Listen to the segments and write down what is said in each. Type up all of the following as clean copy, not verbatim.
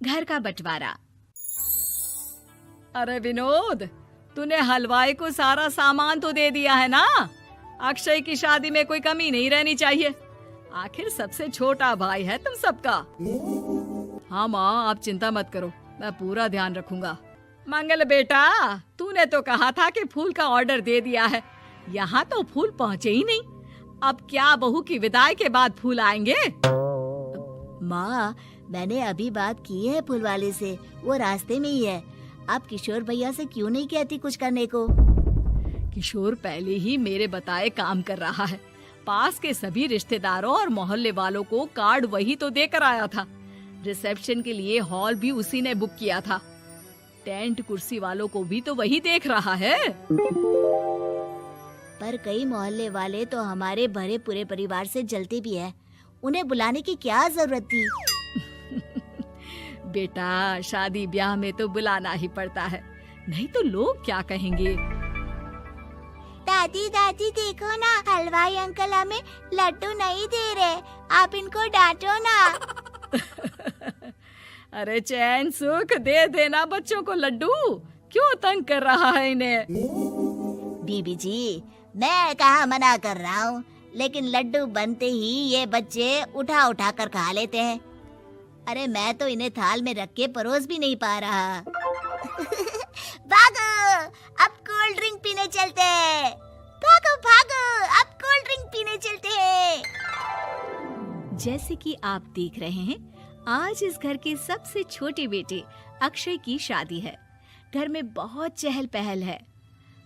घर का बंटवारा। अरे विनोद, तूने हलवाई को सारा सामान तो दे दिया है ना? अक्षय की शादी में कोई कमी नहीं रहनी चाहिए। आखिर सबसे छोटा भाई है तुम सबका। हाँ माँ, आप चिंता मत करो, मैं पूरा ध्यान रखूंगा। मंगल बेटा, तूने तो कहा था कि फूल का ऑर्डर दे दिया है, यहाँ तो फूल पहुँचे ही नहीं। अब क्या बहू की विदाई के बाद फूल आएंगे? माँ, मैंने अभी बात की है फूल वाले से, वो रास्ते में ही है। आप किशोर भैया से क्यों नहीं कहती कुछ करने को? किशोर पहले ही मेरे बताए काम कर रहा है। पास के सभी रिश्तेदारों और मोहल्ले वालों को कार्ड वही तो देकर आया था। रिसेप्शन के लिए हॉल भी उसी ने बुक किया था। टेंट कुर्सी वालों को भी तो वही देख रहा है। पर कई मोहल्ले वाले तो हमारे भरे पूरे परिवार से जलते भी हैं। उन्हें बुलाने की क्या जरूरत थी? बेटा, शादी ब्याह में तो बुलाना ही पड़ता है, नहीं तो लोग क्या कहेंगे। दादी दादी देखो ना, हलवाई अंकल हमें लड्डू नहीं दे रहे, आप इनको डांटो ना। अरे चैन सुख दे देना बच्चों को लड्डू, क्यों तंग कर रहा है इन्हें? बीबी जी, मैं कहाँ मना कर रहा हूँ, लेकिन लड्डू बनते ही ये बच्चे उठा उठा कर खा लेते हैं। अरे मैं तो इन्हें थाल में रख के परोस भी नहीं पा रहा। भागो, अब कोल्ड ड्रिंक पीने चलते हैं। भागो भागो, अब कोल्ड ड्रिंक पीने चलते हैं। जैसे कि आप देख रहे हैं, आज इस घर के सबसे छोटे बेटे अक्षय की शादी है। घर में बहुत चहल पहल है।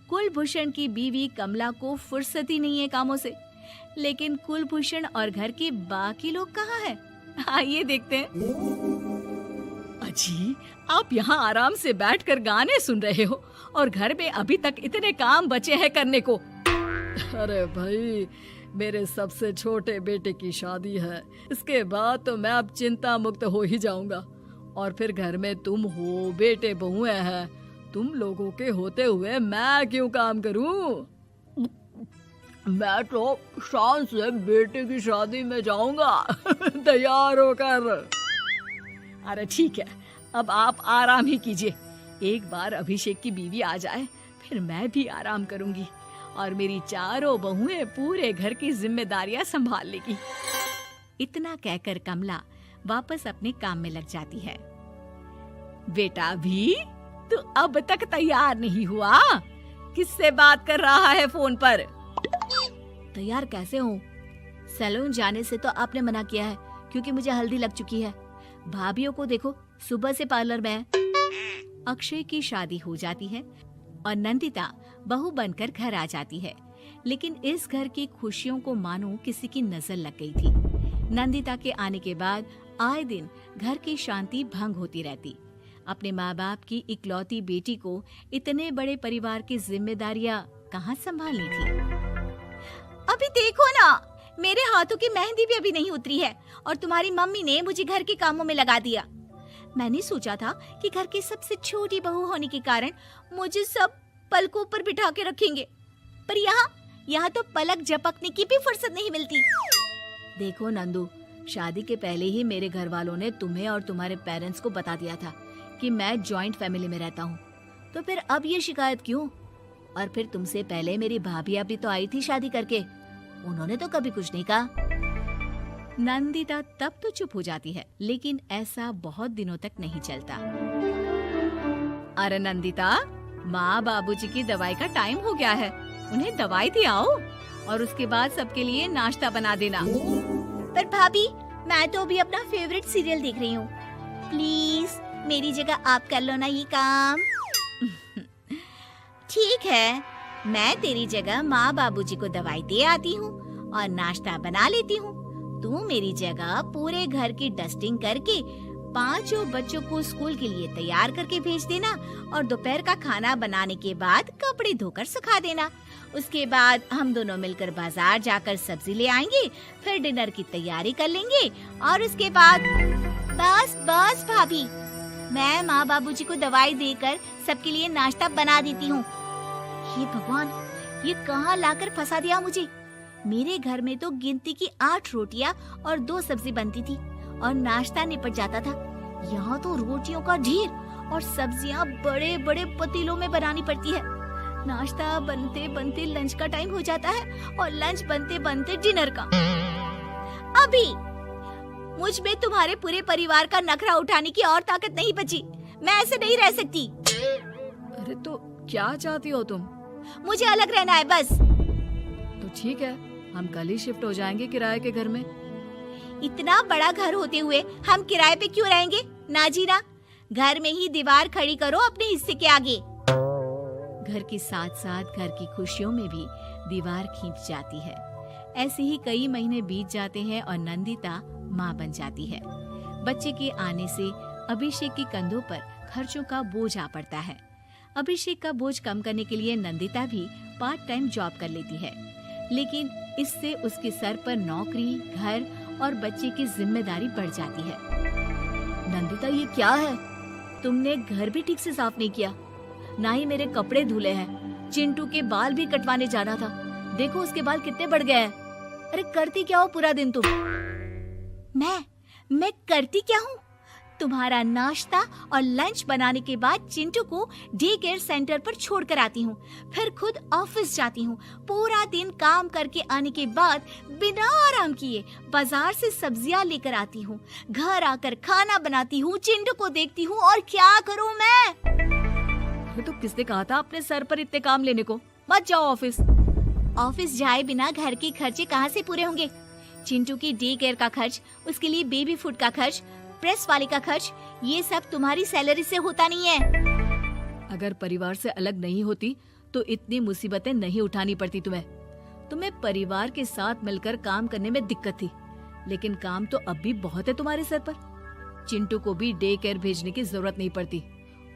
कुलभूषण की बीवी कमला को फुर्सत ही नहीं है कामों से, लेकिन कुलभूषण और घर के बाकी लोग कहाँ हैं? आइए देखते हैं। अजी, आप यहाँ आराम से बैठकर गाने सुन रहे हो और घर में अभी तक इतने काम बचे हैं करने को। अरे भाई, मेरे सबसे छोटे बेटे की शादी है, इसके बाद तो मैं अब चिंता मुक्त हो ही जाऊंगा। और फिर घर में तुम हो, बेटे बहुएं हैं, तुम लोगों के होते हुए मैं क्यों काम करूं? मैं तो शान से बेटे की शादी में जाऊंगा तैयार होकर। अरे ठीक है, अब आप आराम ही कीजिए। एक बार अभिषेक की बीवी आ जाए, फिर मैं भी आराम करूंगी और मेरी चारों बहुएं पूरे घर की जिम्मेदारियां संभाल लेगी। इतना कहकर कमला वापस अपने काम में लग जाती है। बेटा भी, तू अब तक तैयार नहीं हुआ? किससे बात कर रहा है फोन पर? तैयार कैसे हूँ? सैलून जाने से तो आपने मना किया है, क्योंकि मुझे हल्दी लग चुकी है। भाभीयों को देखो, सुबह से पार्लर में है। अक्षय की शादी हो जाती है और नंदिता बहू बनकर घर आ जाती है, लेकिन इस घर की खुशियों को मानो किसी की नजर लग गई थी। नंदिता के आने के बाद आए दिन घर की शांति भंग होती रहती। अपने माँ बाप की इकलौती बेटी को इतने बड़े परिवार की जिम्मेदारियां कहाँ संभालनी थी? अभी देखो ना, मेरे हाथों की मेहंदी भी अभी नहीं उतरी है और तुम्हारी मम्मी ने मुझे घर के कामों में लगा दिया। मैंने सोचा था कि घर की सबसे छोटी बहू होने के कारण मुझे सब पलकों पर बिठा के रखेंगे, पर यहाँ तो पलक झपकने की भी फुर्सत नहीं मिलती। देखो नंदू, शादी के पहले ही मेरे घर वालों ने तुम्हें और तुम्हारे पेरेंट्स को बता दिया था कि मैं जॉइंट फैमिली में रहता हूँ, तो फिर अब ये शिकायत क्यों? और फिर तुमसे पहले मेरी भाभी भी तो आई थी शादी करके, उन्होंने तो कभी कुछ नहीं कहा। नंदिता तब तो चुप हो जाती है, लेकिन ऐसा बहुत दिनों तक नहीं चलता। अरे नंदिता, माँ बाबूजी की दवाई का टाइम हो गया है, उन्हें दवाई दी आओ और उसके बाद सबके लिए नाश्ता बना देना। पर भाभी, मैं तो अभी अपना फेवरेट सीरियल देख रही हूँ, प्लीज मेरी जगह आप कर लो ना ये काम। ठीक है, मैं तेरी जगह माँ बाबूजी को दवाई दे आती हूँ और नाश्ता बना लेती हूँ। तू मेरी जगह पूरे घर की डस्टिंग करके 5 बच्चों को स्कूल के लिए तैयार करके भेज देना और दोपहर का खाना बनाने के बाद कपड़े धोकर सुखा देना। उसके बाद हम दोनों मिलकर बाजार जाकर सब्जी ले आएंगे, फिर डिनर की तैयारी कर लेंगे और उसके बाद बस भाभी, मैं माँ बाबूजी को दवाई देकर सबके लिए नाश्ता बना देती हूँ। ये भगवान, ये कहाँ लाकर फंसा दिया मुझे। मेरे घर में तो गिनती की 8 रोटियाँ और 2 सब्जी बनती थी और नाश्ता निपट जाता था। यहाँ तो रोटियों का ढेर और सब्जियाँ बड़े बड़े पतीलों में बनानी पड़ती है। नाश्ता बनते बनते लंच का टाइम हो जाता है और लंच बनते बनते डिनर का। अभी मुझ में तुम्हारे पूरे परिवार का नखरा उठाने की और ताकत नहीं बची। मैं ऐसे नहीं रह सकती। अरे तो क्या चाहती हो तुम? मुझे अलग रहना है बस। तो ठीक है, हम कल ही शिफ्ट हो जाएंगे किराए के घर में। इतना बड़ा घर होते हुए हम किराए पे क्यों रहेंगे? ना जी ना, घर में ही दीवार खड़ी करो अपने हिस्से के आगे। घर के साथ साथ घर की खुशियों में भी दीवार खींच जाती है। ऐसे ही कई महीने बीत जाते हैं और नंदिता माँ बन जाती है। बच्चे के आने से अभिषेक के कंधों पर खर्चों का बोझ आ पड़ता है। अभिषेक का बोझ कम करने के लिए नंदिता भी पार्ट टाइम जॉब कर लेती है, लेकिन इससे उसके सर पर नौकरी, घर और बच्चे की जिम्मेदारी बढ़ जाती है। नंदिता, ये क्या है? तुमने घर भी ठीक से साफ नहीं किया, ना ही मेरे कपड़े धुले हैं। चिंटू के बाल भी कटवाने जाना था, देखो उसके बाल कितने बढ़ गए हैं। अरे करती क्या हो पूरा दिन तुम? मैं करती क्या हूँ? तुम्हारा नाश्ता और लंच बनाने के बाद चिंटू को डे केयर सेंटर पर छोड़कर आती हूँ, फिर खुद ऑफिस जाती हूँ। पूरा दिन काम करके आने के बाद बिना आराम किए बाजार से सब्जियाँ लेकर आती हूँ, घर आकर खाना बनाती हूँ, चिंटू को देखती हूँ और क्या करूँ मैं? तो किसने कहा था अपने सर पर इतने काम लेने को? मत जाओ ऑफिस। ऑफिस जाए बिना घर के खर्चे कहाँ से पूरे होंगे? चिंटू की डे केयर का खर्च, उसके लिए बेबी फूड का खर्च, प्रेस वाले का खर्च, ये सब तुम्हारी सैलरी से होता नहीं है। अगर परिवार से अलग नहीं होती तो इतनी मुसीबतें नहीं उठानी पड़ती तुम्हें परिवार के साथ मिलकर काम करने में दिक्कत थी, लेकिन काम तो अब भी बहुत है तुम्हारे सर पर। चिंटू को भी डे केयर भेजने की जरूरत नहीं पड़ती।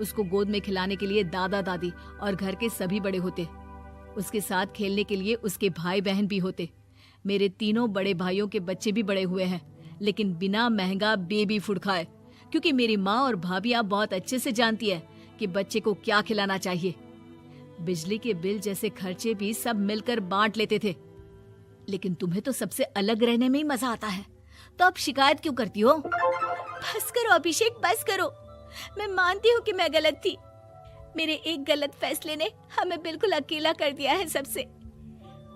उसको गोद में खिलाने के लिए दादा दादी और घर के सभी बड़े होते। उसके साथ खेलने के लिए उसके भाई बहन भी होते। मेरे तीनों बड़े भाइयों के बच्चे भी बड़े हुए हैं, लेकिन बिना महंगा बेबी फूड खाए, क्योंकि मेरी माँ और भाभियाँ बहुत अच्छे से जानती है कि बच्चे को क्या खिलाना चाहिए। बिजली के बिल जैसे खर्चे भी सब मिलकर बांट लेते थे, लेकिन तुम्हें तो सबसे अलग रहने में ही मजा आता है, तो अब शिकायत क्यों करती हो? बस करो अभिषेक, बस करो। मैं मानती हूँ कि मैं गलत थी। मेरे एक गलत फैसले ने हमें बिल्कुल अकेला कर दिया है सबसे।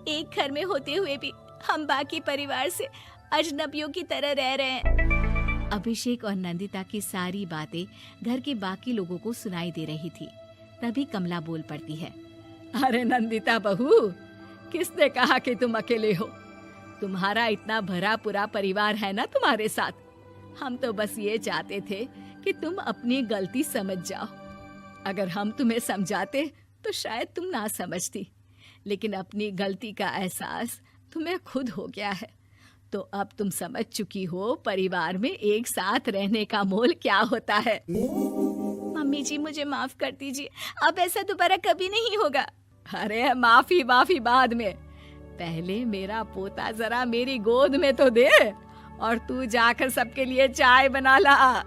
एक घर में होते हुए भी हम बाकी परिवार से अजनबियों की तरह रह रहे हैं। अभिषेक और नंदिता की सारी बातें घर के बाकी लोगों को सुनाई दे रही थी। तभी कमला बोल पड़ती है। अरे नंदिता बहू, किसने कहा कि तुम अकेले हो? तुम्हारा इतना भरा पूरा परिवार है ना तुम्हारे साथ। हम तो बस ये चाहते थे कि तुम अपनी गलती समझ जाओ। अगर हम तुम्हें समझाते तो शायद तुम ना समझती, लेकिन अपनी गलती का एहसास तुम्हें खुद हो गया है, तो अब तुम समझ चुकी हो परिवार में एक साथ रहने का मोल क्या होता है। मम्मी जी, मुझे माफ कर दीजिए, अब ऐसा दोबारा कभी नहीं होगा। अरे माफी बाद में, पहले मेरा पोता जरा मेरी गोद में तो दे, और तू जाकर सबके लिए चाय बना ला।